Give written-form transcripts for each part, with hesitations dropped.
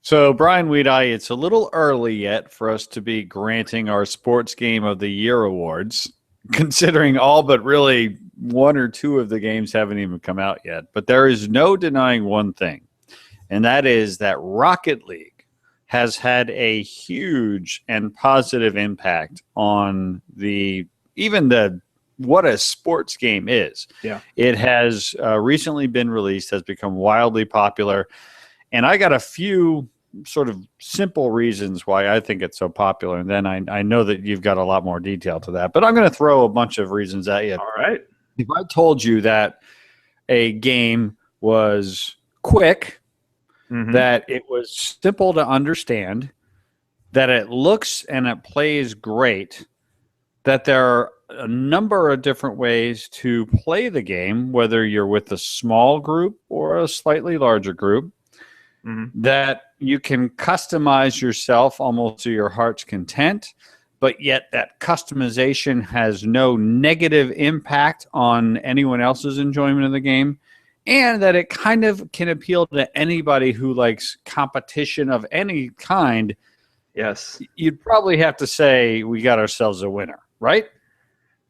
So, Brian Weedeye, it's a little early yet for us to be granting our Sports Game of the Year awards, considering all but really one or two of the games haven't even come out yet. But there is no denying one thing, and that is that Rocket League has had a huge and positive impact on even the what a sports game is. Yeah. It has recently been released, has become wildly popular, and I got a few sort of simple reasons why I think it's so popular. And then I know that you've got a lot more detail to that, but I'm going to throw a bunch of reasons at you. All right. If I told you that a game was quick, that it was simple to understand, that it looks and it plays great, that there are a number of different ways to play the game, whether you're with a small group or a slightly larger group, that you can customize yourself almost to your heart's content, but yet that customization has no negative impact on anyone else's enjoyment of the game, and that it kind of can appeal to anybody who likes competition of any kind. Yes. You'd probably have to say we got ourselves a winner, right?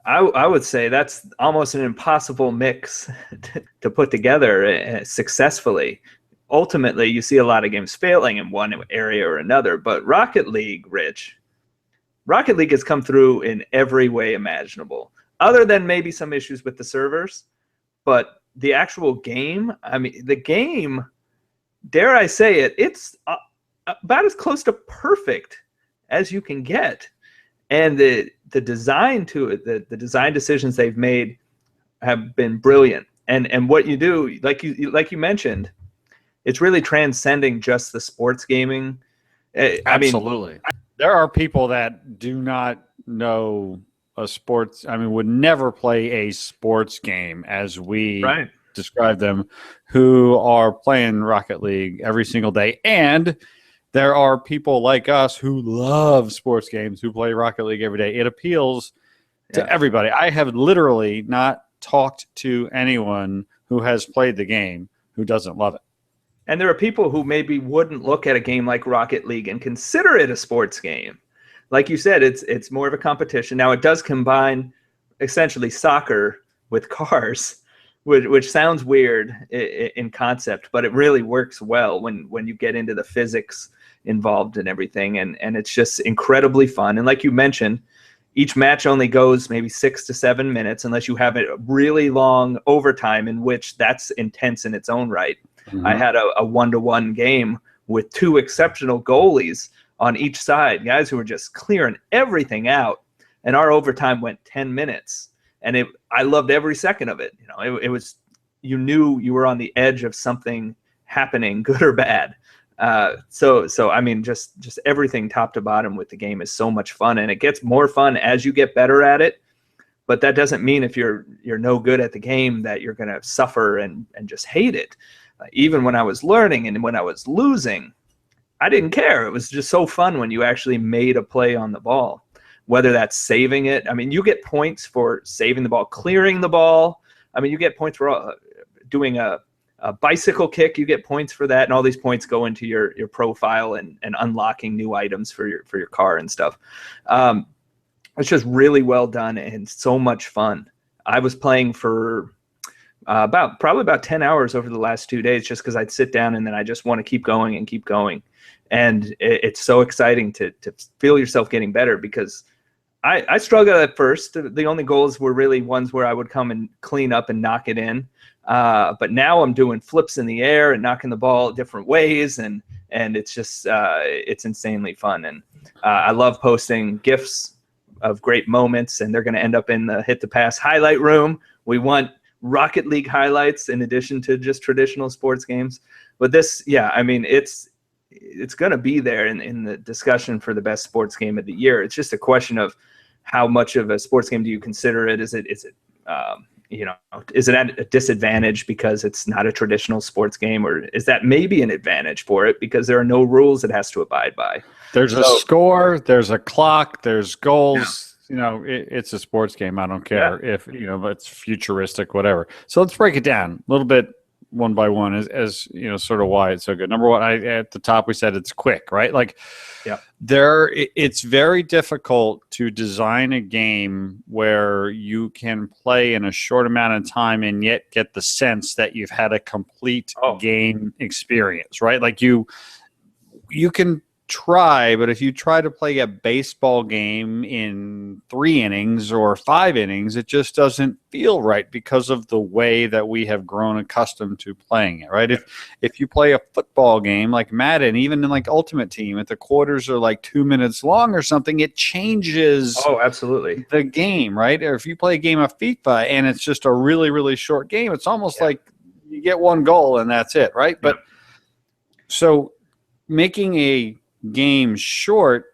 I would say that's almost an impossible mix to put together successfully. Ultimately, you see a lot of games failing in one area or another, but Rocket League has come through in every way imaginable, other than maybe some issues with the servers. But the actual game, I mean, the game, dare I say it, it's about as close to perfect as you can get. And the design to it, the design decisions they've made have been brilliant. And what you do, like you mentioned, it's really transcending just the sports gaming. Absolutely. There are people that do not know would never play a sports game as we describe them, who are playing Rocket League every single day. And there are people like us who love sports games who play Rocket League every day. It appeals to everybody. I have literally not talked to anyone who has played the game who doesn't love it. And there are people who maybe wouldn't look at a game like Rocket League and consider it a sports game. Like you said, it's more of a competition. Now, it does combine essentially soccer with cars, which sounds weird in concept, but it really works well when you get into the physics involved and everything. And it's just incredibly fun. And like you mentioned, each match only goes maybe 6 to 7 minutes unless you have a really long overtime in which that's intense in its own right. I had a 1-to-1 game with two exceptional goalies on each side, guys who were just clearing everything out. And our overtime went 10 minutes. And I loved every second of it. You know, it was, you knew you were on the edge of something happening, good or bad. So I mean, just everything top to bottom with the game is so much fun, and it gets more fun as you get better at it. But that doesn't mean if you're no good at the game that you're going to suffer and just hate it. Even when I was learning and when I was losing, I didn't care. It was just so fun when you actually made a play on the ball, whether that's saving it. I mean, you get points for saving the ball, clearing the ball. I mean, you get points for doing a bicycle kick. You get points for that, and all these points go into your profile and unlocking new items for your car and stuff. It's just really well done and so much fun. I was playing for probably about 10 hours over the last 2 days, just because I'd sit down and then I just want to keep going and keep going. And it's so exciting to feel yourself getting better, because I struggled at first. The only goals were really ones where I would come and clean up and knock it in. But now I'm doing flips in the air and knocking the ball different ways. And it's just, it's insanely fun. And I love posting GIFs of great moments, and they're going to end up in the Hit the Pass highlight room. We want Rocket League highlights in addition to just traditional sports games. But this, I mean, it's going to be there in the discussion for the best sports game of the year. It's just a question of how much of a sports game do you consider it? Is it at a disadvantage because it's not a traditional sports game, or is that maybe an advantage for it because there are no rules it has to abide by? There's a score, there's a clock, there's goals. Yeah. It's a sports game. I don't care if it's futuristic, whatever. So let's break it down a little bit one by one as you know, sort of why it's so good. Number one, at the top we said it's quick, right? Like, yeah, it's very difficult to design a game where you can play in a short amount of time and yet get the sense that you've had a complete game experience, right? Like you can try, but if you try to play a baseball game in 3 innings or 5 innings, it just doesn't feel right because of the way that we have grown accustomed to playing it, right? If you play a football game like Madden, even in like Ultimate Team, if the quarters are like 2 minutes long or something, it changes absolutely the game, right? Or if you play a game of FIFA and it's just a really, really short game, it's almost like you get 1 goal and that's it, right? But so making a game short,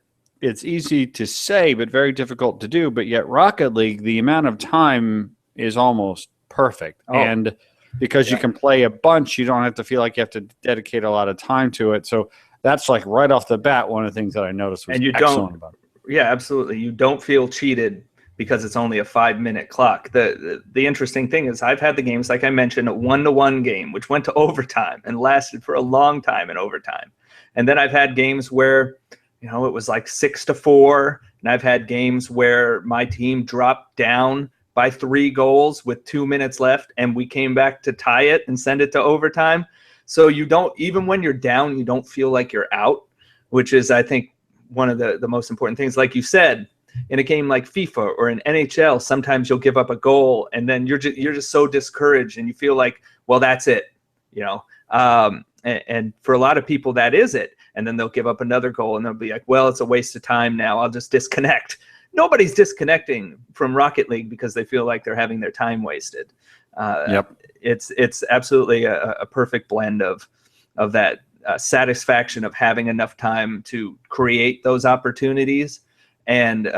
it's easy to say but very difficult to do. But yet Rocket League, the amount of time is almost perfect. And because you can play a bunch, you don't have to feel like you have to dedicate a lot of time to it. So that's like right off the bat one of the things that I noticed was excellent about it. Yeah, absolutely. You don't feel cheated because it's only a 5-minute clock. The interesting thing is I've had the games, like I mentioned, a 1-to-1 game which went to overtime and lasted for a long time in overtime. And then I've had games where, you know, it was like 6-4, and I've had games where my team dropped down by 3 goals with 2 minutes left, and we came back to tie it and send it to overtime. So you don't, even when you're down, you don't feel like you're out, which is, I think, one of the most important things. Like you said, in a game like FIFA or in NHL, sometimes you'll give up a goal, and then you're just so discouraged, and you feel like, well, that's it, you know. And for a lot of people, that is it. And then they'll give up another goal and they'll be like, well, it's a waste of time now. I'll just disconnect. Nobody's disconnecting from Rocket League because they feel like they're having their time wasted. It's absolutely a perfect blend of that satisfaction of having enough time to create those opportunities and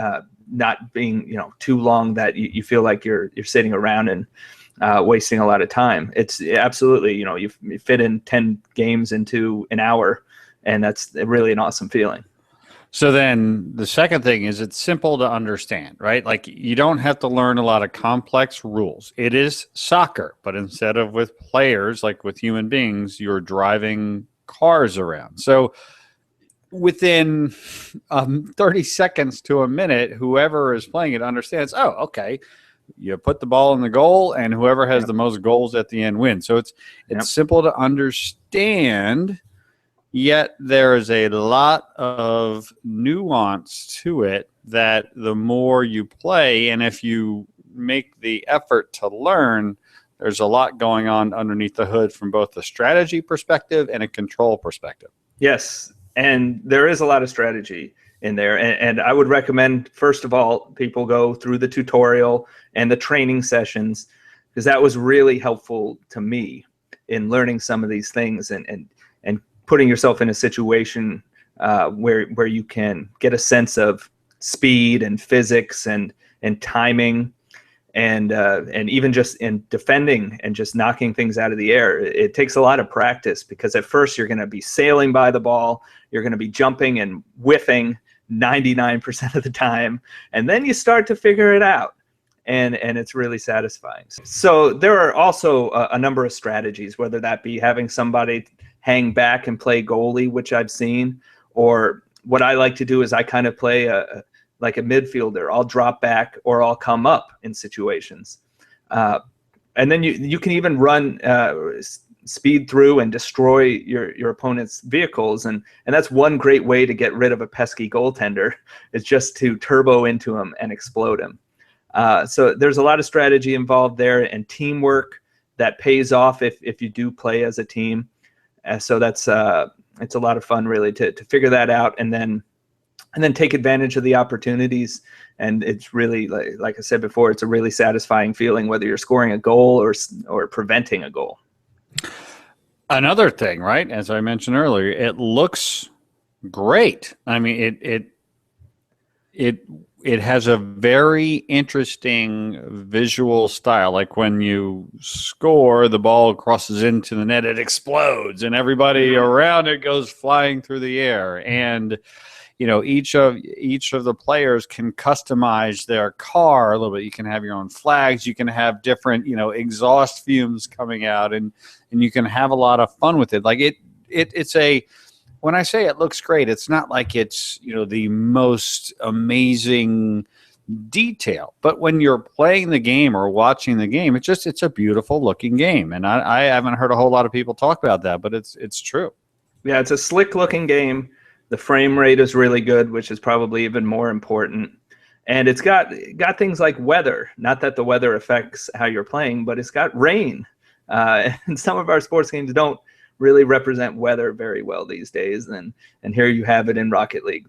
not being, you know, too long that you feel like you're sitting around and wasting a lot of time. It's absolutely, you know, you fit in 10 games into an hour, and that's really an awesome feeling. So then the second thing is it's simple to understand, right? Like you don't have to learn a lot of complex rules. It is soccer, but instead of with players, like with human beings, you're driving cars around. So within 30 seconds to a minute, whoever is playing it understands, oh, okay, you put the ball in the goal and whoever has the most goals at the end wins. So it's simple to understand, yet there is a lot of nuance to it that the more you play, and if you make the effort to learn, there's a lot going on underneath the hood from both a strategy perspective and a control perspective. Yes, and there is a lot of strategy in there. And I would recommend, first of all, people go through the tutorial and the training sessions, because that was really helpful to me in learning some of these things and putting yourself in a situation where you can get a sense of speed and physics and timing and even just in defending and just knocking things out of the air. It takes a lot of practice, because at first you're going to be sailing by the ball, you're going to be jumping and whiffing 99% of the time, and then you start to figure it out, and it's really satisfying. So there are also a number of strategies, whether that be having somebody hang back and play goalie, which I've seen, or what I like to do is I kind of play like a midfielder. I'll drop back or I'll come up in situations. And then you can even run speed through and destroy your opponent's vehicles. And that's one great way to get rid of a pesky goaltender, is just to turbo into him and explode him. So there's a lot of strategy involved there, and teamwork that pays off if you do play as a team. So that's it's a lot of fun, really, to figure that out and then take advantage of the opportunities. And it's really, like I said before, it's a really satisfying feeling, whether you're scoring a goal or preventing a goal. Another thing, right? As I mentioned earlier, it looks great. I mean, it has a very interesting visual style. Like when you score, the ball crosses into the net, it explodes, and everybody around it goes flying through the air. And each of the players can customize their car a little bit. You can have your own flags. You can have different, exhaust fumes coming out, and you can have a lot of fun with it. Like it's when I say it looks great, it's not like it's, the most amazing detail, but when you're playing the game or watching the game, it's a beautiful looking game. And I haven't heard a whole lot of people talk about that, but it's true. Yeah, it's a slick looking game. The frame rate is really good, which is probably even more important. And it's got things like weather. Not that the weather affects how you're playing, but it's got rain. And some of our sports games don't really represent weather very well these days. And here you have it in Rocket League.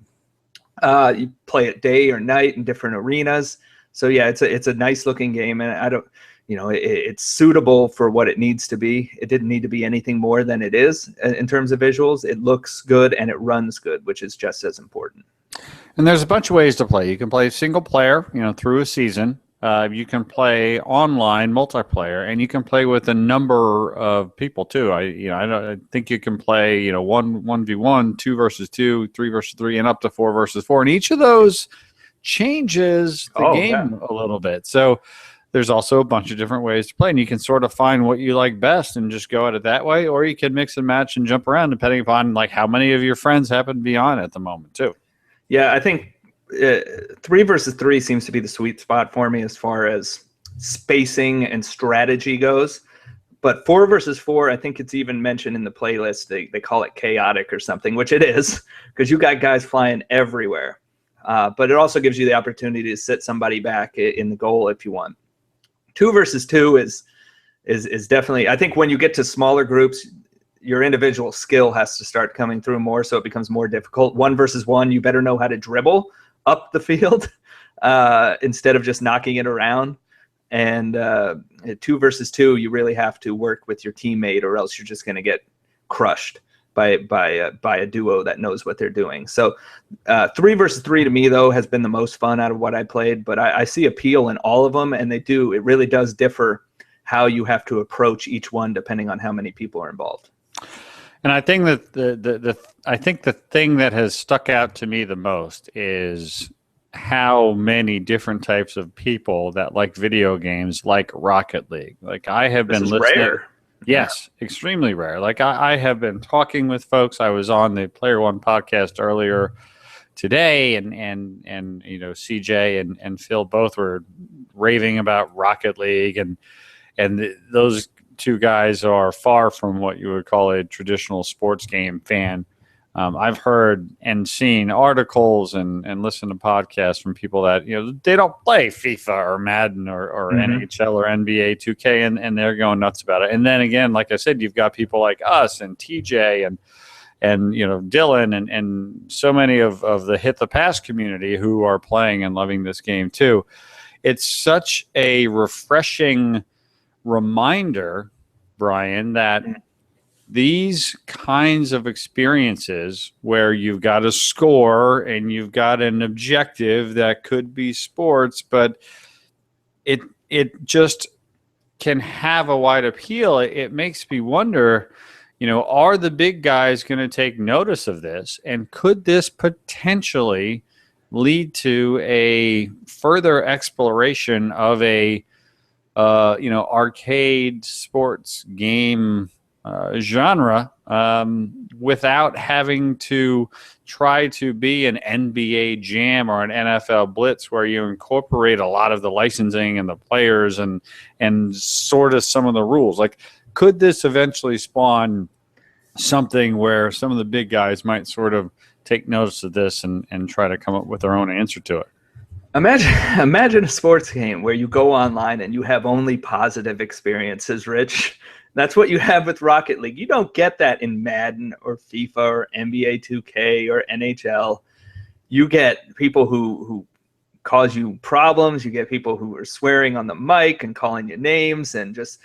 You play it day or night in different arenas. So yeah, it's a nice looking game, and it's suitable for what it needs to be. It didn't need to be anything more than it is in terms of visuals. It looks good and it runs good, which is just as important. And there's a bunch of ways to play. You can play single player, through a season. You can play online multiplayer, and you can play with a number of people too. I think you can play 1v1, 2 versus 2, 3 versus 3, and up to 4 versus 4. And each of those changes the game a little bit. So there's also a bunch of different ways to play, and you can sort of find what you like best and just go at it that way, or you can mix and match and jump around depending upon like how many of your friends happen to be on at the moment too. Yeah, I think 3 versus 3 seems to be the sweet spot for me as far as spacing and strategy goes. But 4 versus 4, I think it's even mentioned in the playlist. They call it chaotic or something, which it is, because you got guys flying everywhere. But it also gives you the opportunity to sit somebody back in the goal if you want. 2 versus 2 is definitely, I think when you get to smaller groups, your individual skill has to start coming through more, so it becomes more difficult. 1 versus 1, you better know how to dribble up the field instead of just knocking it around. And 2 versus 2, you really have to work with your teammate, or else you're just going to get crushed by a duo that knows what they're doing. So 3 versus 3 to me, though, has been the most fun out of what I played. But I see appeal in all of them, and it really does differ how you have to approach each one depending on how many people are involved. And I think that the thing that has stuck out to me the most is how many different types of people that like video games like Rocket League. Like I have been listening. Rare. Yes, extremely rare. Like I have been talking with folks. I was on the Player One podcast earlier today, and CJ and Phil both were raving about Rocket League, and those two guys are far from what you would call a traditional sports game fan. I've heard and seen articles and listened to podcasts from people that they don't play FIFA or Madden or NHL or NBA 2K, and they're going nuts about it. And then again, like I said, you've got people like us and TJ and Dylan and so many of the Hit the Pass community who are playing and loving this game too. It's such a refreshing reminder, Brian, that these kinds of experiences where you've got a score and you've got an objective that could be sports, but it just can have a wide appeal. It makes me wonder, are the big guys going to take notice of this? And could this potentially lead to a further exploration of a arcade sports game genre without having to try to be an NBA Jam or an NFL Blitz, where you incorporate a lot of the licensing and the players and sort of some of the rules? Like, could this eventually spawn something where some of the big guys might sort of take notice of this and try to come up with their own answer to it? Imagine a sports game where you go online and you have only positive experiences, Rich. That's what you have with Rocket League. You don't get that in Madden or FIFA or NBA 2K or NHL. You get people who cause you problems. You get people who are swearing on the mic and calling you names, and just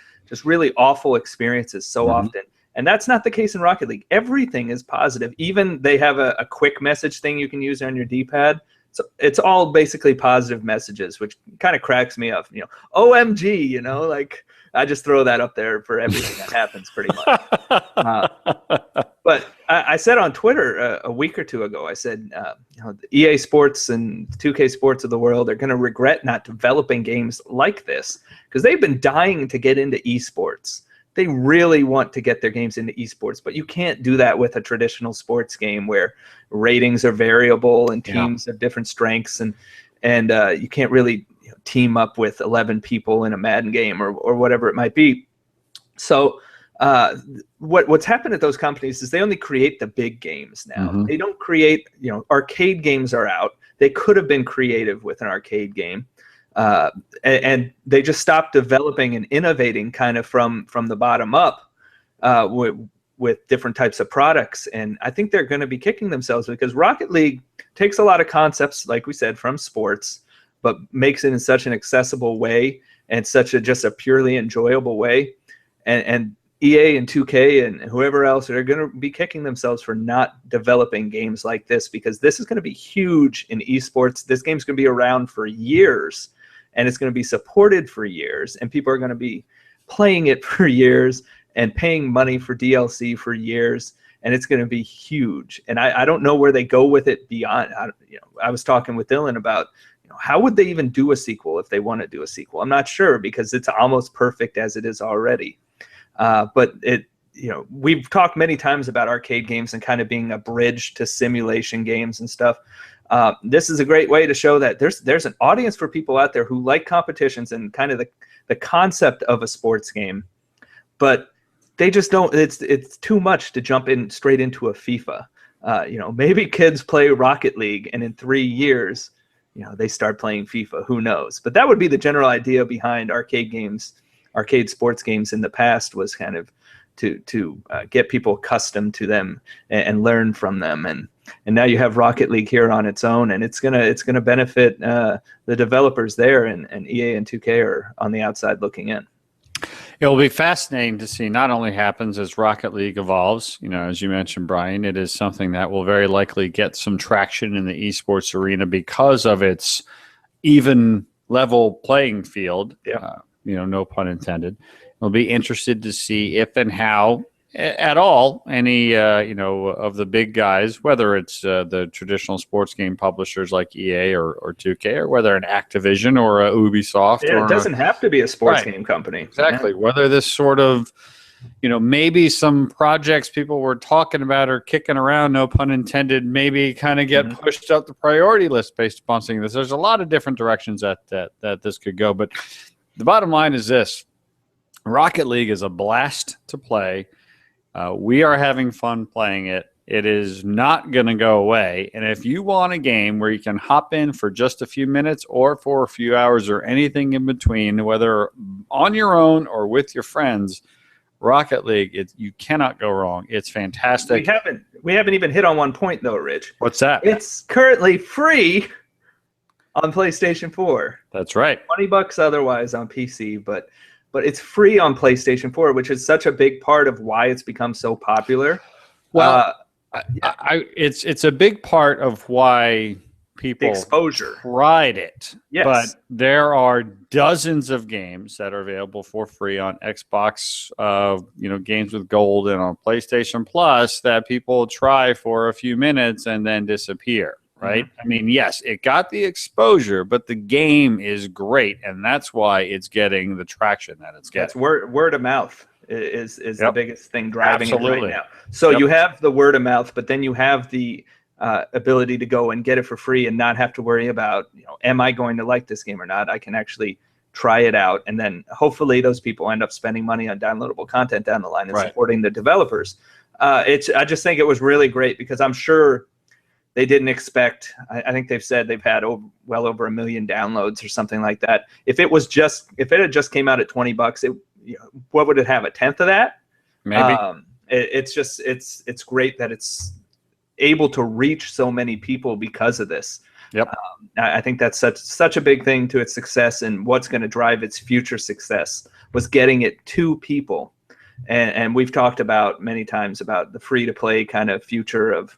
really awful experiences so often. And that's not the case in Rocket League. Everything is positive. Even they have a quick message thing you can use on your D-pad. So it's all basically positive messages, which kind of cracks me up. OMG, like I just throw that up there for everything that happens pretty much. But I said on Twitter a week or two ago, I said, the EA Sports and 2K Sports of the world are going to regret not developing games like this, because they've been dying to get into esports. They really want to get their games into esports, but you can't do that with a traditional sports game where ratings are variable and teams have different strengths, and you can't really team up with 11 people in a Madden game or whatever it might be. So what's happened at those companies is they only create the big games now. Mm-hmm. They don't create, arcade games are out. They could have been creative with an arcade game. And they just stopped developing and innovating kind of from the bottom up with different types of products. And I think they're going to be kicking themselves, because Rocket League takes a lot of concepts, like we said, from sports, but makes it in such an accessible way and just a purely enjoyable way. And EA and 2K and whoever else are going to be kicking themselves for not developing games like this, because this is going to be huge in esports. This game's going to be around for years, and it's going to be supported for years, and people are going to be playing it for years and paying money for DLC for years, and it's going to be huge. And I don't know where they go with it beyond. I was talking with Dylan about, how would they even do a sequel if they want to do a sequel? I'm not sure, because it's almost perfect as it is already. But we've talked many times about arcade games and kind of being a bridge to simulation games and stuff. This is a great way to show that there's an audience for people out there who like competitions and kind of the concept of a sports game, but they just don't. It's too much to jump in straight into a FIFA. Maybe kids play Rocket League, and in 3 years, they start playing FIFA. Who knows? But that would be the general idea behind arcade games. Arcade sports games in the past was kind of to get people accustomed to them and learn from them, and now you have Rocket League here on its own, and it's gonna benefit the developers there, and EA and 2K are on the outside looking in. It will be fascinating to see not only happens as Rocket League evolves, as you mentioned, Brian, it is something that will very likely get some traction in the esports arena because of its even level playing field. Yeah. No pun intended. We'll be interested to see if and how at all any of the big guys, whether it's the traditional sports game publishers like EA or 2K, or whether an Activision or a Ubisoft. Yeah, it doesn't have to be a sports game company. Exactly. Yeah. Whether this sort of, maybe some projects people were talking about or kicking around, no pun intended, maybe kind of get pushed up the priority list based upon seeing this. There's a lot of different directions that this could go, but the bottom line is this: Rocket League is a blast to play. We are having fun playing it. It is not going to go away. And if you want a game where you can hop in for just a few minutes or for a few hours or anything in between, whether on your own or with your friends, Rocket League, you cannot go wrong. It's fantastic. We haven't even hit on one point, though, Rich. What's that? It's currently free on PlayStation 4. That's right. $20 otherwise on PC, but it's free on PlayStation 4, which is such a big part of why it's become so popular. Well, it's a big part of why people exposure tried it. Yes. But there are dozens of games that are available for free on Xbox, games with gold, and on PlayStation Plus that people try for a few minutes and then disappear. Right? I mean, yes, it got the exposure, but the game is great, and that's why it's getting the traction that it's getting. That's word of mouth is the biggest thing driving it right now. So you have the word of mouth, but then you have the ability to go and get it for free and not have to worry about, am I going to like this game or not? I can actually try it out, and then hopefully those people end up spending money on downloadable content down the line and supporting the developers. I just think it was really great, because I'm sure they didn't expect. I think they've said they've had well over 1 million downloads or something like that. If it had just came out at $20, what would it have? 1/10 of that? Maybe. It's great that it's able to reach so many people because of this. Yep. I think that's such a big thing to its success, and what's going to drive its future success was getting it to people. And we've talked about many times about the free to play kind of future of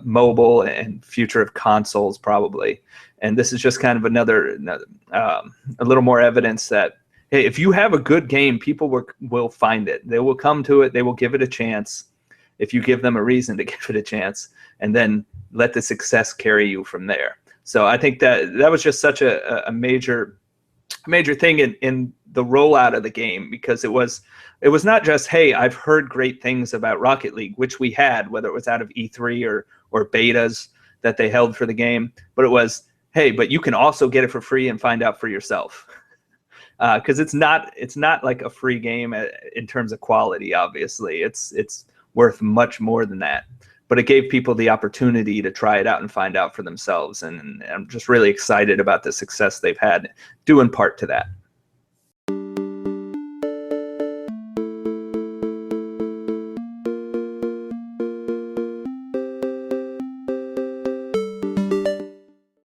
mobile and future of consoles probably, and this is just kind of another a little more evidence that, hey, if you have a good game, people will find it. They will come to it. They will give it a chance, if you give them a reason to give it a chance, and then let the success carry you from there. So I think that was just such a major thing in the rollout of the game, because it was not just, hey, I've heard great things about Rocket League, which we had, whether it was out of E3 or betas that they held for the game, but it was, hey, but you can also get it for free and find out for yourself. Because it's not like a free game in terms of quality. Obviously, it's worth much more than that. But it gave people the opportunity to try it out and find out for themselves. And I'm just really excited about the success they've had, due in part to that.